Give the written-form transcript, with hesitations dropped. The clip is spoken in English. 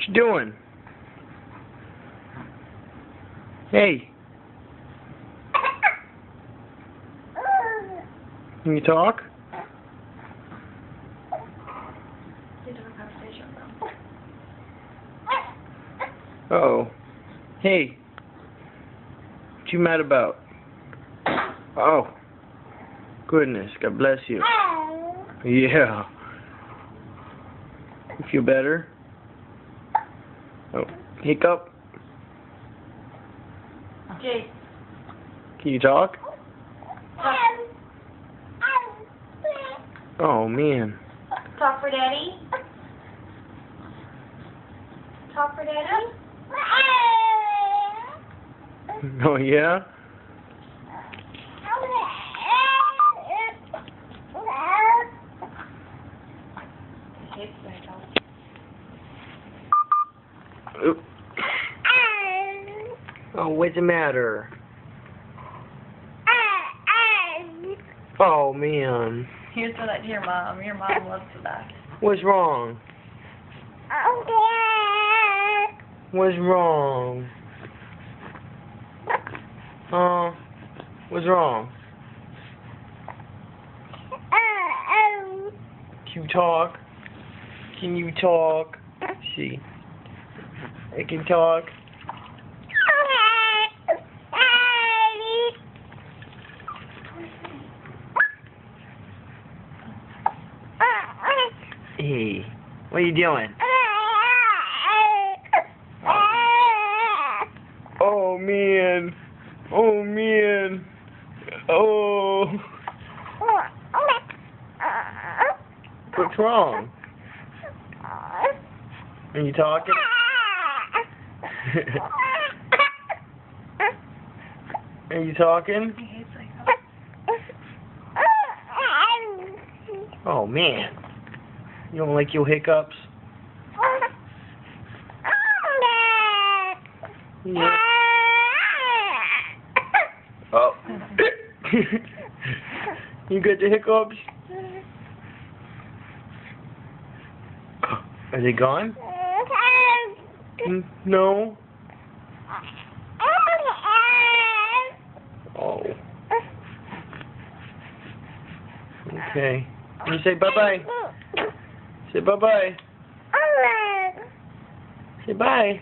you doing? Hey. Can you talk? Oh. Hey. What you mad about? Oh. Goodness. God bless you. Yeah. You feel better? Oh. Hiccup? Jace. Can you talk? Oh, man. Talk for Daddy. Talk for Daddy. Oh, yeah? Oop. Oh, what's the matter? Oh, man. Here's for that to your mom. Your mom loves that. What's wrong? What's wrong? What's wrong? Can you talk? Can you talk? Let's see. I can talk. Hey, what are you doing? Oh, man. Oh, man. Oh. What's wrong? Are you talking? Are you talking? Oh, man. You don't like your hiccups? Yeah. Oh. You got the hiccups? Are they gone? No. Oh. Okay. You say bye-bye. Say bye-bye. Say bye.